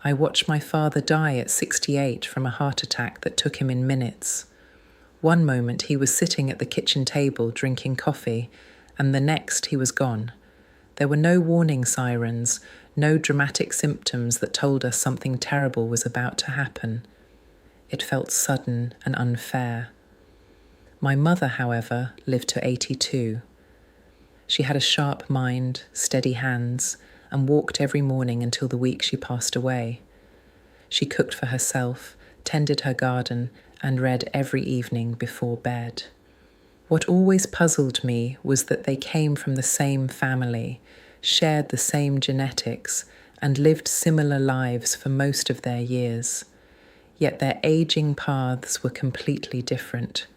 I watched my father die at 68 from a heart attack that took him in minutes. One moment he was sitting at the kitchen table drinking coffee, and the next he was gone. There were no warning sirens, no dramatic symptoms that told us something terrible was about to happen. It felt sudden and unfair. My mother, however, lived to 82. She had a sharp mind, steady hands, and walked every morning until the week she passed away. She cooked for herself, tended her garden, and read every evening before bed. What always puzzled me was that they came from the same family, shared the same genetics, and lived similar lives for most of their years. Yet their aging paths were completely different.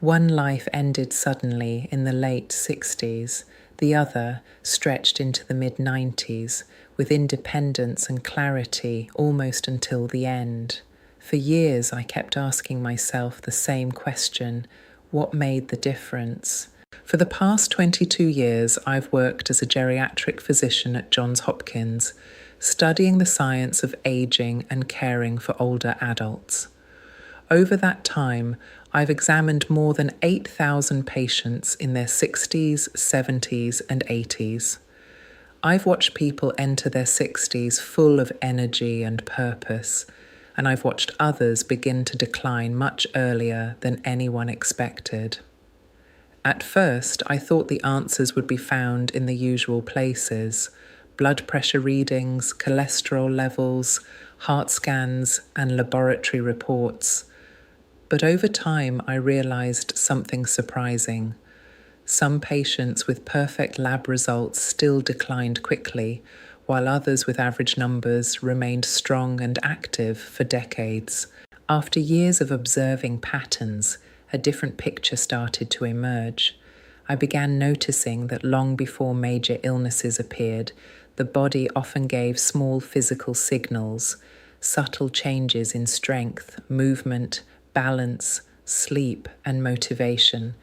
One life ended suddenly in the late 60s, the other stretched into the mid-90s, with independence and clarity almost until the end. For years I kept asking myself the same question: what made the difference? For the past 22 years, I've worked as a geriatric physician at Johns Hopkins, studying the science of aging and caring for older adults. Over that time, I've examined more than 8,000 patients in their 60s, 70s, and 80s. I've watched people enter their 60s full of energy and purpose, and I've watched others begin to decline much earlier than anyone expected. At first, I thought the answers would be found in the usual places: blood pressure readings, cholesterol levels, heart scans, and laboratory reports. But over time, I realized something surprising. Some patients with perfect lab results still declined quickly, while others with average numbers remained strong and active for decades. After years of observing patterns, a different picture started to emerge. I began noticing that long before major illnesses appeared, the body often gave small physical signals, subtle changes in strength, movement, balance, sleep, and motivation.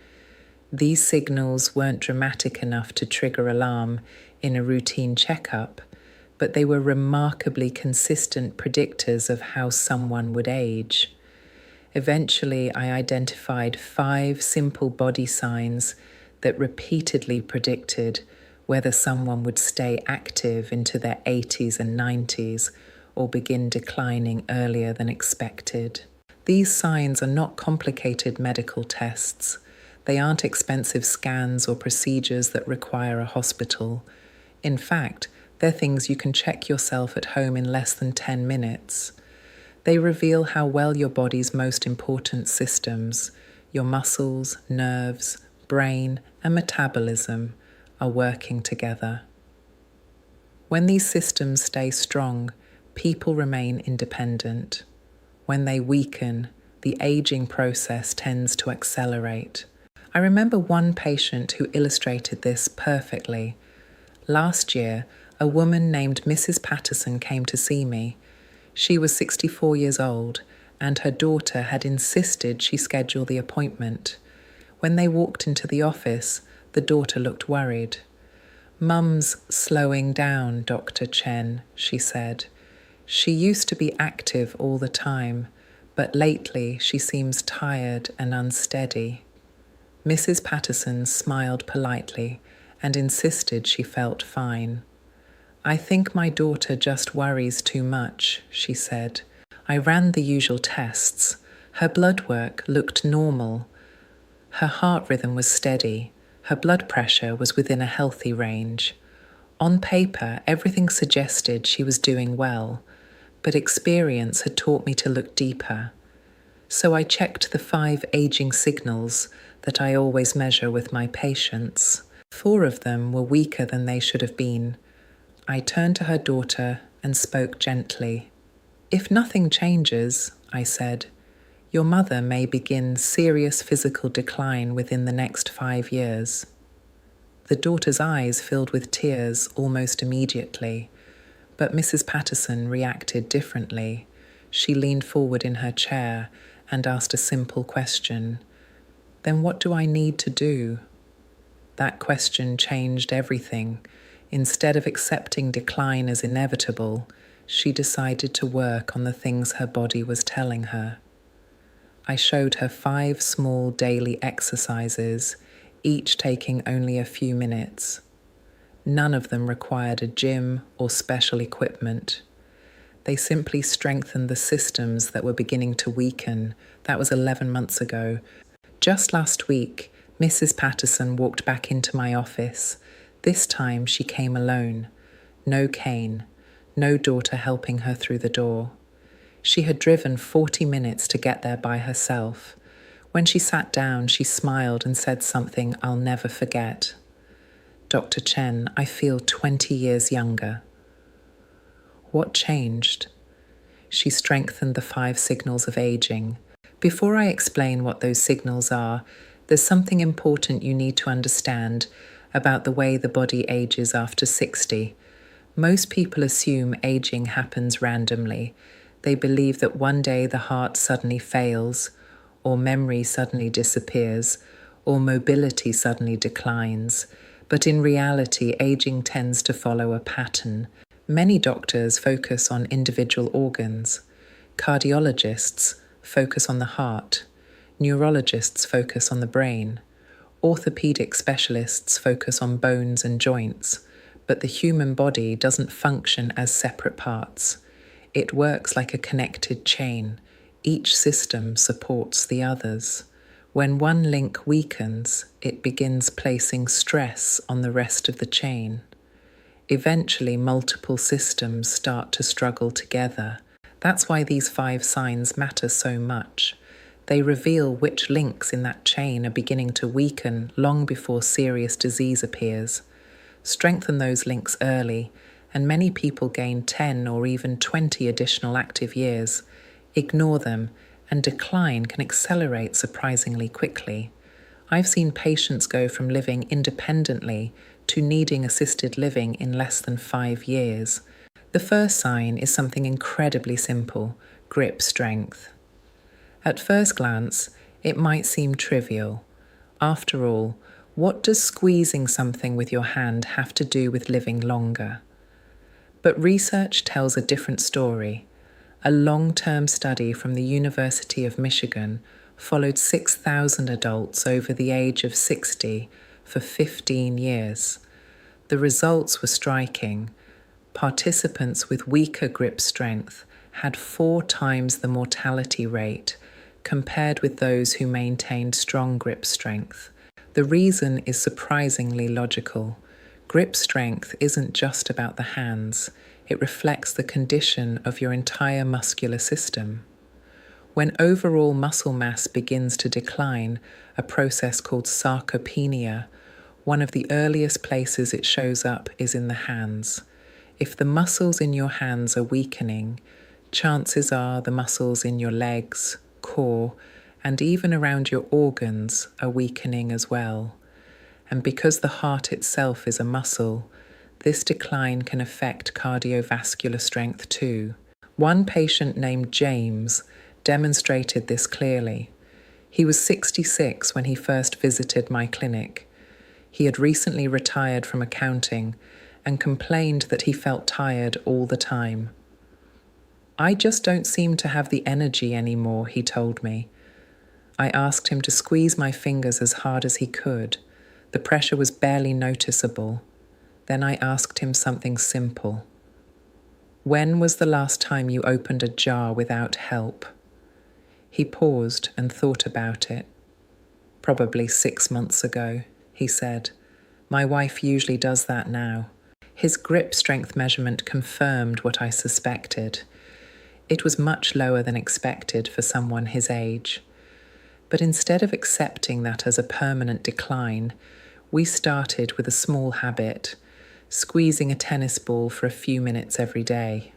These signals weren't dramatic enough to trigger alarm in a routine checkup, but they were remarkably consistent predictors of how someone would age. Eventually, I identified 5 simple body signs that repeatedly predicted whether someone would stay active into their 80s and 90s or begin declining earlier than expected. These signs are not complicated medical tests. They aren't expensive scans or procedures that require a hospital. In fact, they're things you can check yourself at home in less than 10 minutes. They reveal how well your body's most important systems, your muscles, nerves, brain, and metabolism, are working together. When these systems stay strong, people remain independent. When they weaken, the aging process tends to accelerate. I remember one patient who illustrated this perfectly. Last year, a woman named Mrs. Patterson came to see me. She was 64 years old, and her daughter had insisted she schedule the appointment. When they walked into the office, the daughter looked worried. "Mum's slowing down, Dr. Chen," she said. "She used to be active all the time, but lately she seems tired and unsteady." Mrs. Patterson smiled politely and insisted she felt fine. "I think my daughter just worries too much," she said. I ran the usual tests. Her blood work looked normal. Her heart rhythm was steady. Her blood pressure was within a healthy range. On paper, everything suggested she was doing well, but experience had taught me to look deeper. So I checked the 5 aging signals that I always measure with my patients. 4 of them were weaker than they should have been. I turned to her daughter and spoke gently. "If nothing changes," I said, "your mother may begin serious physical decline within the next 5 years." The daughter's eyes filled with tears almost immediately, but Mrs. Patterson reacted differently. She leaned forward in her chair and asked a simple question. "Then what do I need to do?" That question changed everything. Instead of accepting decline as inevitable, she decided to work on the things her body was telling her. I showed her 5 small daily exercises, each taking only a few minutes. None of them required a gym or special equipment. They simply strengthened the systems that were beginning to weaken. That was 11 months ago. Just last week, Mrs. Patterson walked back into my office. This time she came alone. No cane, no daughter helping her through the door. She had driven 40 minutes to get there by herself. When she sat down, she smiled and said something I'll never forget. "Dr. Chen, I feel 20 years younger." What changed? She strengthened the 5 signals of aging. Before I explain what those signals are, there's something important you need to understand about the way the body ages after 60. Most people assume aging happens randomly. They believe that one day the heart suddenly fails, or memory suddenly disappears, or mobility suddenly declines. But in reality, aging tends to follow a pattern. Many doctors focus on individual organs. Cardiologists focus on the heart. Neurologists focus on the brain. Orthopedic specialists focus on bones and joints. But the human body doesn't function as separate parts. It works like a connected chain. Each system supports the others. When one link weakens, it begins placing stress on the rest of the chain. Eventually, multiple systems start to struggle together. That's why these 5 signs matter so much. They reveal which links in that chain are beginning to weaken long before serious disease appears. Strengthen those links early, and many people gain 10 or even 20 additional active years. Ignore them, and decline can accelerate surprisingly quickly. I've seen patients go from living independently to needing assisted living in less than 5 years. The first sign is something incredibly simple: grip strength. At first glance, it might seem trivial. After all, what does squeezing something with your hand have to do with living longer? But research tells a different story. A long-term study from the University of Michigan followed 6,000 adults over the age of 60 for 15 years. The results were striking. Participants with weaker grip strength had 4 times the mortality rate compared with those who maintained strong grip strength. The reason is surprisingly logical. Grip strength isn't just about the hands. It reflects the condition of your entire muscular system. When overall muscle mass begins to decline, a process called sarcopenia, one of the earliest places it shows up is in the hands. If the muscles in your hands are weakening, chances are the muscles in your legs, core, and even around your organs are weakening as well. And because the heart itself is a muscle, this decline can affect cardiovascular strength too. One patient named James demonstrated this clearly. He was 66 when he first visited my clinic. He had recently retired from accounting and complained that he felt tired all the time. "I just don't seem to have the energy anymore," he told me. I asked him to squeeze my fingers as hard as he could. The pressure was barely noticeable. Then I asked him something simple. "When was the last time you opened a jar without help?" He paused and thought about it. "Probably 6 months ago," he said. "My wife usually does that now." His grip strength measurement confirmed what I suspected. It was much lower than expected for someone his age. But instead of accepting that as a permanent decline, we started with a small habit: squeezing a tennis ball for a few minutes every day.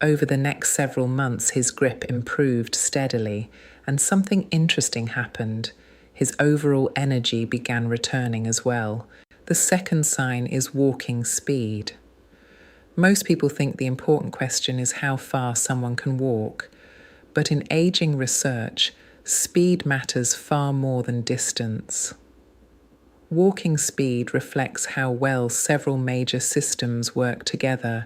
Over the next several months, his grip improved steadily, and something interesting happened. His overall energy began returning as well. The second sign is walking speed. Most people think the important question is how far someone can walk, but in aging research, speed matters far more than distance. Walking speed reflects how well several major systems work together: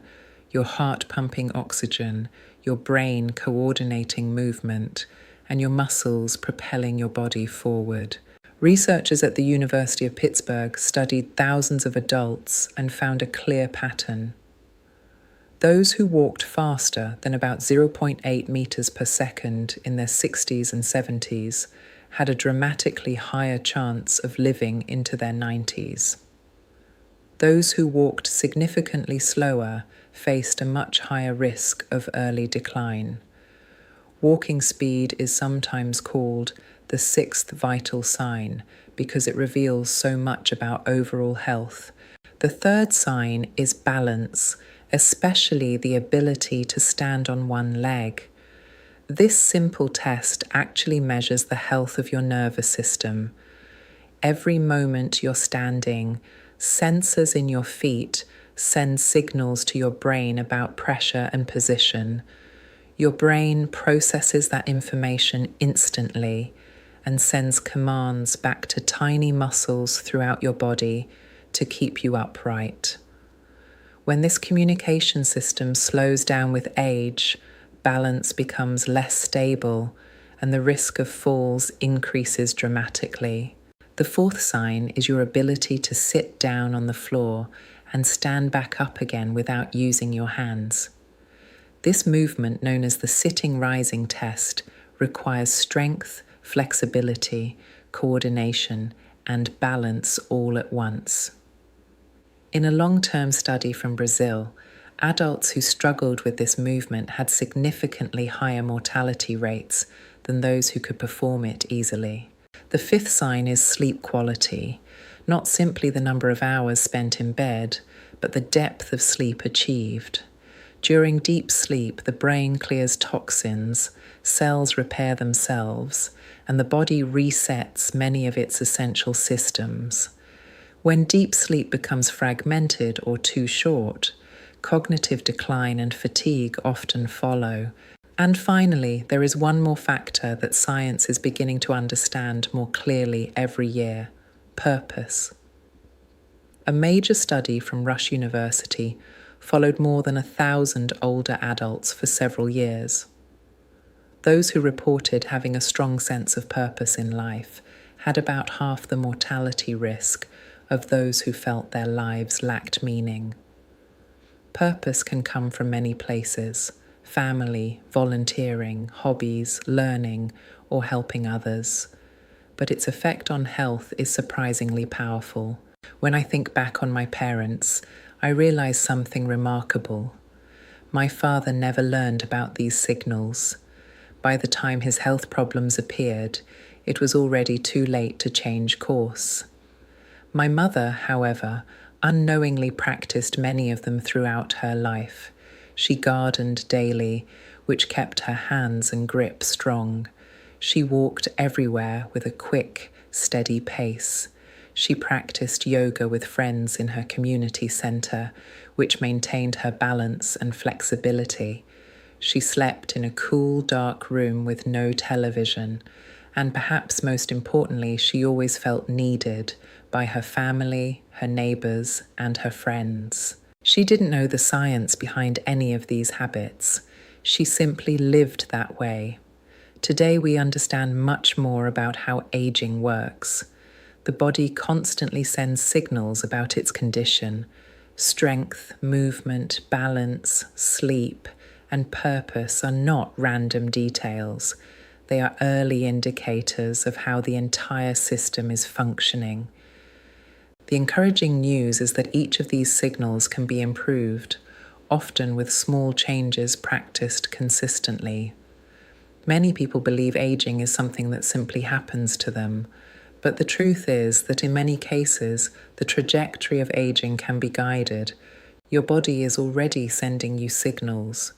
your heart pumping oxygen, your brain coordinating movement, and your muscles propelling your body forward. Researchers at the University of Pittsburgh studied thousands of adults and found a clear pattern. Those who walked faster than about 0.8 meters per second in their 60s and 70s had a dramatically higher chance of living into their 90s. Those who walked significantly slower faced a much higher risk of early decline. Walking speed is sometimes called the sixth vital sign because it reveals so much about overall health. The third sign is balance, especially the ability to stand on one leg. This simple test actually measures the health of your nervous system. Every moment you're standing, sensors in your feet send signals to your brain about pressure and position. Your brain processes that information instantly and sends commands back to tiny muscles throughout your body to keep you upright. When this communication system slows down with age, balance becomes less stable and the risk of falls increases dramatically. The fourth sign is your ability to sit down on the floor and stand back up again without using your hands. This movement, known as the sitting-rising test, requires strength, flexibility, coordination, and balance all at once. In a long-term study from Brazil, adults who struggled with this movement had significantly higher mortality rates than those who could perform it easily. The fifth sign is sleep quality, not simply the number of hours spent in bed, but the depth of sleep achieved. During deep sleep, the brain clears toxins, cells repair themselves, and the body resets many of its essential systems. When deep sleep becomes fragmented or too short, cognitive decline and fatigue often follow. And finally, there is one more factor that science is beginning to understand more clearly every year: purpose. A major study from Rush University followed more than 1,000 older adults for several years. Those who reported having a strong sense of purpose in life had about half the mortality risk of those who felt their lives lacked meaning. Purpose can come from many places: family, volunteering, hobbies, learning, or helping others. But its effect on health is surprisingly powerful. When I think back on my parents, I realize something remarkable. My father never learned about these signals. By the time his health problems appeared, it was already too late to change course. My mother, however, unknowingly practiced many of them throughout her life. She gardened daily, which kept her hands and grip strong. She walked everywhere with a quick, steady pace. She practiced yoga with friends in her community center, which maintained her balance and flexibility. She slept in a cool, dark room with no television, and perhaps most importantly, she always felt needed by her family, her neighbors, and her friends. She didn't know the science behind any of these habits. She simply lived that way. Today we understand much more about how aging works. The body constantly sends signals about its condition. Strength, movement, balance, sleep, and purpose are not random details. They are early indicators of how the entire system is functioning. The encouraging news is that each of these signals can be improved, often with small changes practiced consistently. Many people believe aging is something that simply happens to them, but the truth is that in many cases, the trajectory of aging can be guided. Your body is already sending you signals.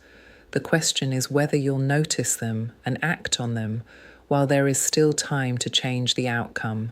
The question is whether you'll notice them and act on them while there is still time to change the outcome.